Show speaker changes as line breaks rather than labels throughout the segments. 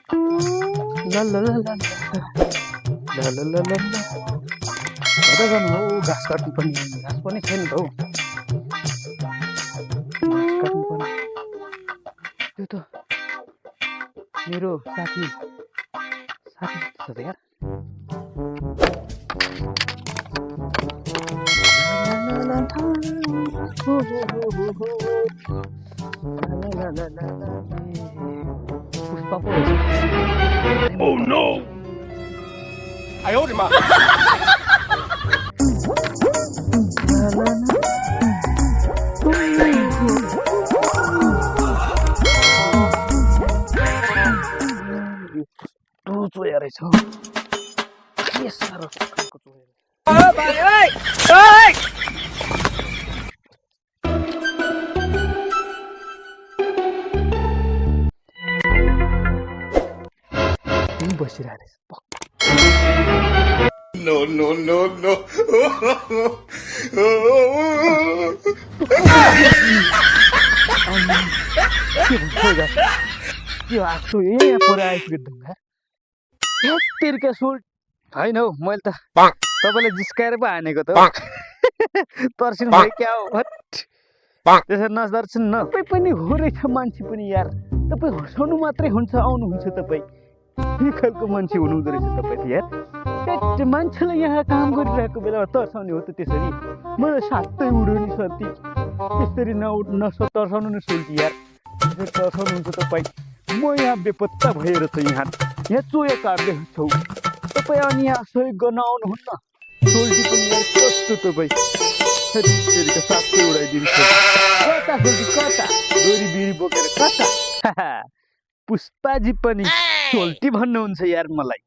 ला ला ला ला ला ला ला ला ला। कता गर्नु हौ घाँस काट्नु पनि घाँस पनि छैन त हौ घाँस काट्नु पनि त्यो त मेरो साथी साथी छ त यार पुष्पा पो रहेछ
Oh no! 哎呦我的妈！
टु चोया रहेछ के साह्रो खालको चोया बसिरहेको
No no no no!
त्यो आएको यहाँ पर आइपुग्यो तेरिका सोल होइन हौ मैले त तपाईँलाई जिस्काएर पो हानेको त तर्सिनु भयो क्या हो त्यसरी नदर्शन न तपाईँ पनि हो रहेछ मान्छे पनि यार तपाईँ हँसाउनु मात्रै हुन्छ आउनुहुन्छ तपाईँ के खालको मान्छे हुनुहुँदो रहेछ तपाईँ त यार त्यो मान्छेलाई यहाँ काम गरिरहेको बेलामा तर्साउने हो त त्यसरी मलाई सातै उड्यो नि सती त्यसरी तर्साउनु नि सोल्टी यार त्यसरी तर्साउनुहुन्छ तपाईँ म यहाँ बेपत्ता भएर छ यहाँ चोया काट्दै छौ तपाईँ अनि यहाँ सहयोग गर्न आउनुहुन्न सोल्टी पनि यार कस्तो तपाईँ सातै उडाइदिन्छ कता सोल्टी कता डोरी बिरी बोकेर कता पुष्पाजी पनि सोल्टी भन्नुहुन्छ यार मलाई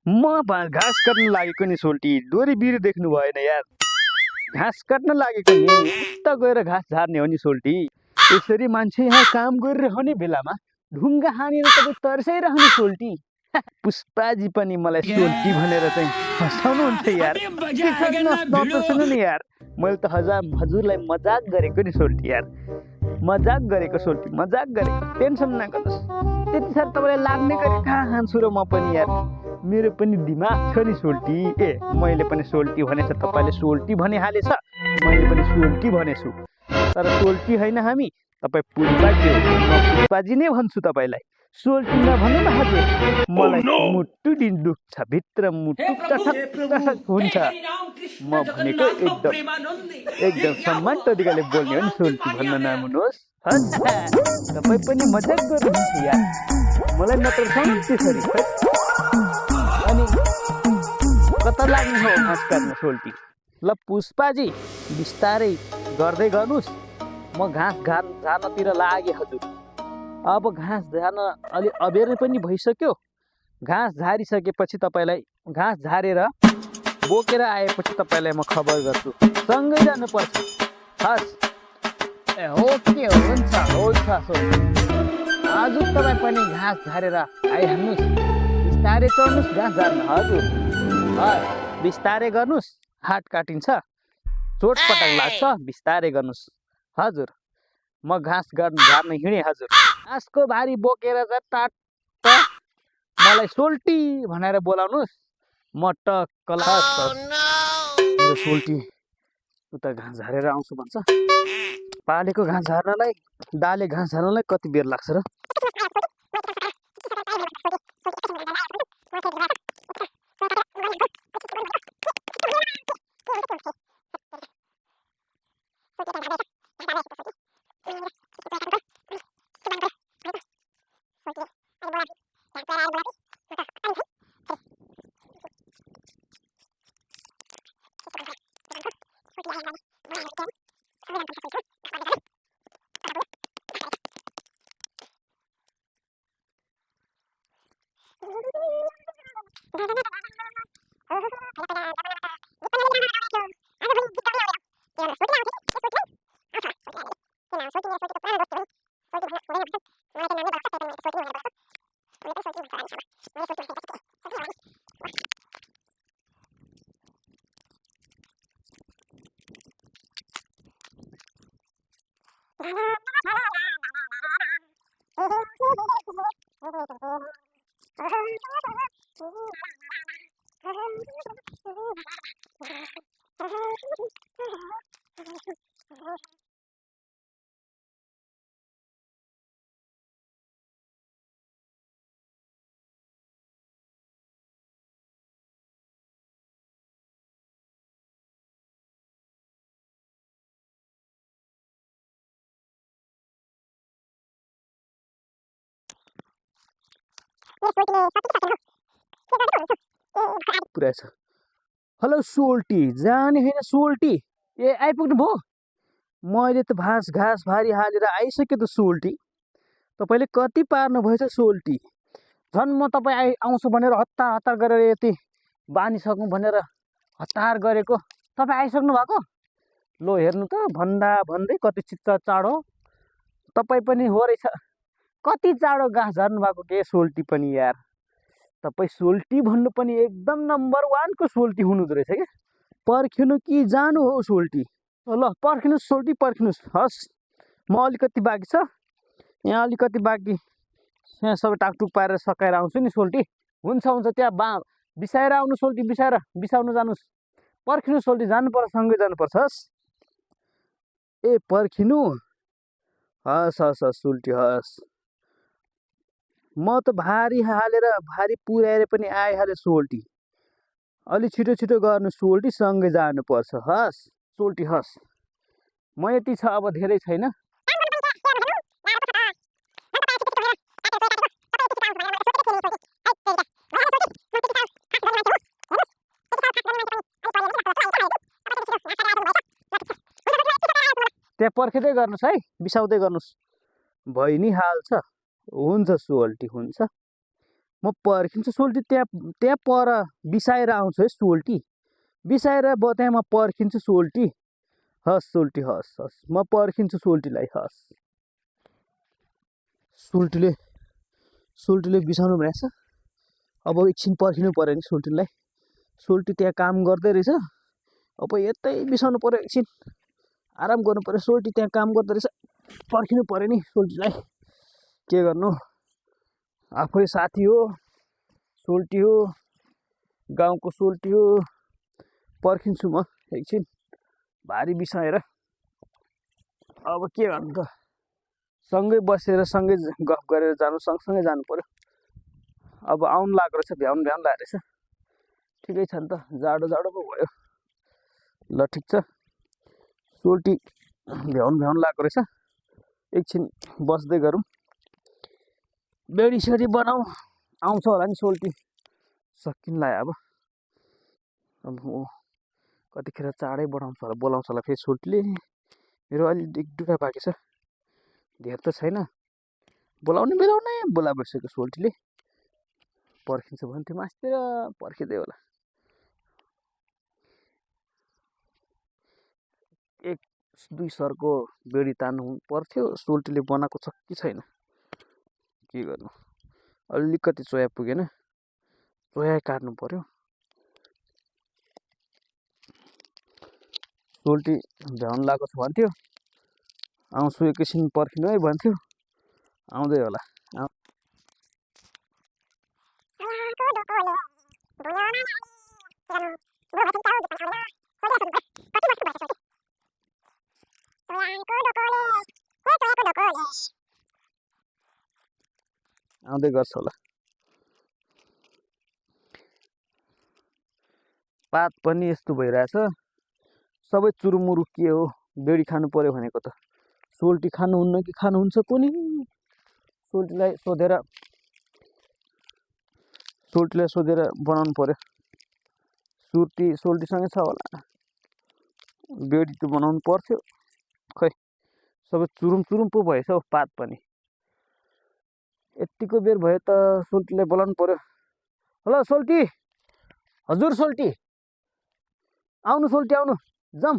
म घाँस काट्न लागेको नि सोल्टी डोरी बिरी देख्नु भएन यार घाँस काट्न लागेको नि उता गएर घाँस झार्ने हो नि सोल्टी यसरी मान्छे यहाँ काम गरिरहने बेलामा ढुङ्गा हानेर तपाईँ तर्साइरहने सोल्टी पुष्पाजी पनि मलाई सोल्टी भनेर चाहिँ हँसाउनुहुन्छ यार नतर्सनु नि यार मैले त हजुरलाई मजाक गरेको नि सोल्टी यार मजाक गरेको सोल्टी मजाक गरेको टेन्सन नगर्नुहोस् त्यति साह्रो तपाईँलाई लाग्ने गरी कहाँ खान्छु र म पनि यार मेरो पनि दिमाग छ नि सोल्टी मैले पनि सोल्टी भनेछ तपाईँले सोल्टी भनिहालेछ मैले पनि सोल्टी भनेछु तर सोल्टी होइन हामी तपाईँ पुष्पाजी हो म पुष्पाजी नै भन्छु तपाईँलाई सोल्टी नभन्नु न हजुर मलाई मुटु दिन दुख्छ भित्र मुटु टठक टठक हुन्छ म भनेको एकदम सम्मान तरिकाले बोल्ने हो नि सोल्टी भन्न नआउनुहोस् तपाईँ पनि मजाक गर्नुहुन्छ यार मलाई नत्र त्यसरी अनि कता लाग्ने हो घाँस काट्न सोल्टी ल पुष्पाजी बिस्तारै गर्दै गर्नुहोस् म घाँस झार्नतिर लागेँ हजुर अब घाँस झार्न अलि अबेर पनि भइसक्यो घाँस झारिसकेपछि तपाईँलाई घाँस झारेर बोकेर आएपछि तपाईँलाई म खबर गर्छु सँगै जानुपर्छ हस् ओके हुन्छ आज तपाईँ पनि घाँस झारेर आइहाल्नुहोस् बिस्तारै चढ्नुहोस् घाँस झार्न हजुर बिस्तारै गर्नुहोस् हात काटिन्छ चोटपटक लाग्छ बिस्तारै गर्नुहोस् हजुर म घाँस झार्न हिँडेँ हजुर घाँसको भारी बोकेर टाट मलाई सोल्टी भनेर बोलाउनुहोस् म टक्क मेरो सोल्टी उता घाँस झारेर आउँछु भन्छ पालेको घाँस झार्नलाई डाले घाँस झार्नलाई कति बेर लाग्छ र पुरा छ। हेलो सोल्टी, जाने होइन सोल्टी। ए आइपुग्नु भयो? मैले त घाँस भारी हालेर आइसकेँ त सोल्टी। तपाईँले कति पार्नु भएछ सोल्टी? झन् म तपाईँ आउँछु भनेर हतार हतार गरेर यति बानिसक्नु भनेर हतार गरेको, तपाईँ आइसक्नु भएको? लो हेर्नु त, भन्दा भन्दै कति चित्त चाँडो तपाईँ पनि हो रहेछ। कति चाँडो घाँस झार्नु भएको के सोल्टी पनि यार। तपाईँ सोल्टी भन्नु पनि एकदम नम्बर 1 को सोल्टी हुनुहुँदो रहेछ क्या। पर्खिनु कि जानु हो सोल्टी? ल पर्खिनुहोस् सोल्टी, पर्खिनुहोस्। हस्, म अलिकति बाँकी छ, यहाँ अलिकति बाँकी, यहाँ सबै टाकटुक पारेर सकाएर आउँछु नि सोल्टी। हुन्छ हुन्छ, त्यहाँ बिसाएर आउनु सोल्टी, बिसाउनु जानुहोस्। पर्खिनु सोल्टी, जानुपर्छ, सँगै जानुपर्छ। हस् ए पर्खिनु। हस् हस् हस् सोल्टी, हस्। म त भारी हालेर भारी पुर्याएर पनि आइहालेँ सोल्टी। अलि छिटो छिटो गर्नु सोल्टी, सँगै जानुपर्छ। हस् सोल्टी, हस्। म यति छ, अब धेरै छैन। त्यहाँ पर्खिँदै गर्नुहोस् है, बिसाउँदै गर्नुहोस्, भइ नि हाल्छ। हुन्छ सोल्टी, हुन्छ, म पर्खिन्छु सोल्टी। त्यहाँ पर बिसाएर आउँछु है सोल्टी, बिसाएर त्यहाँ म पर्खिन्छु सोल्टी। हस् सोल्टी, हस् हस्, म पर्खिन्छु सोल्टीलाई। हस्, सोल्टीले बिसाउनु भनेको छ। अब एकछिन पर्खिनु पऱ्यो नि सोल्टीलाई। सोल्टी त्यहाँ काम गर्दै रहेछ, अब यतै बिसाउनु पऱ्यो, एकछिन आराम गर्नु पऱ्यो। सोल्टी त्यहाँ काम गर्दो रहेछ, पर्खिनु पऱ्यो नि सोल्टीलाई। के गर्नु, आफै साथी हो, सोल्टी हो, गाउँको सोल्टी हो। पर्खिन्छु म एकछिन, भारी बिसाएर। अब के गर्नु त, सँगै बसेर सँगै गफ गरेर जानु, सँगसँगै जानु पऱ्यो। अब आउनु लाग्दो रहेछ, भ्याउनु लाग्दो रहेछ। ठिकै छ नि त, जाडो पो भयो। ल ठिक छ, सोल्टी भ्याउनु लाग्दो रहेछ। एकछिन बस्दै गरौँ, बेडी सेडी बनाऊ, आउँछ होला नि सोल्टी। सकिन लाग्यो अब कतिखेर चाँडै बोलाउँछ होला फेरि सोल्टीले। मेरो अलि एक-दुईवटा बाँकी छ, धेर त छैन। बोलाउने बोला बसेको सोल्टीले। पर्खिन्छ भन्थ्यो मास्तिर, पर्खिँदै होला। 1-2 सरको बेडी तान्नु पर्थ्यो, सोल्टीले बनाएको छ कि छैन, के गर्नु। अलिकति चोया पुगेन, चोया काट्नु पर्यो। सोल्टी भ्याउनु लागेको छ भन्थ्यो, आउँछु एकैछिन पर्खिनु है भन्थ्यो, आउँदै होला। आउँदै गर्छ होला। पात पनि यस्तो भइरहेछ, सबै चुरुमुरु। के हो, बेडी खानु पर्यो भनेको त सोल्टी खानुहुन्न कि खानुहुन्छ कुनि? सोल्टीलाई सोधेर बनाउनु पर्यो। सोल्टीसँगै छ होला, बेडी त बनाउनु पर्थ्यो। खै सबै चुरुम पो भएछ हौ, पात पनि। यतिको बेर भयो त सोल्टीलाई बोलाउनु पर्यो। हेलो सोल्टी, हजुर सोल्टी, आउनु सोल्टी, आउनु, जाम,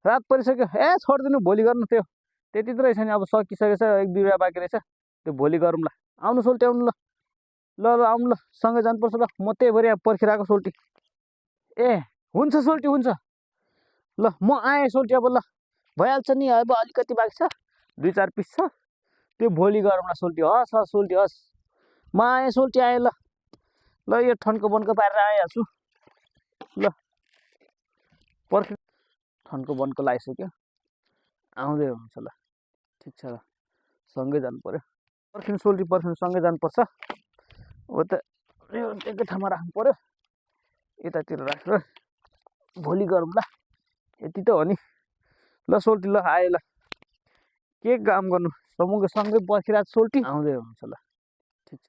रात परिसक्यो। ए छोडिदिनु, भोलि गर्नु, त्यति त रहेछ नि, अब सकिसकेछ, 1-2 बाँकी रहेछ, त्यो भोलि गरौँला। आउनु सोल्टी, आउनु, ल आउनु, ल सँगै जानुपर्छ। ल म त्यही भएर यहाँ पर्खिरहेको सोल्टी। ए हुन्छ सोल्टी, हुन्छ, ल म आएँ सोल्टी। अब ल भइहाल्छ नि, अब अलिकति बाँकी छ, 2-4 पिस छ, त्यो भोलि गरौँला सोल्टी। हस् हस् सोल्टी, हस्, म आएँ सोल्टी, आएँ। ल ल यो ठन्को बन्को पारेर आइहाल्छु ल पर्खि ठन्को बन्को लगाइसक्यो आउँदै हुन्छ ल ठिक छ ल सँगै जानु पर्यो पर्खिनु सोल्टी पर्खिनु सँगै जानुपर्छ अब त यो एकै ठाउँमा राख्नु पर्यो यतातिर राखेर भोलि गरौँला यति त हो नि ल सोल्टी ल आयो ल के काम गर्नु सँगै पर्खिरहेको सोल्टी आउँदै हुन्छ ल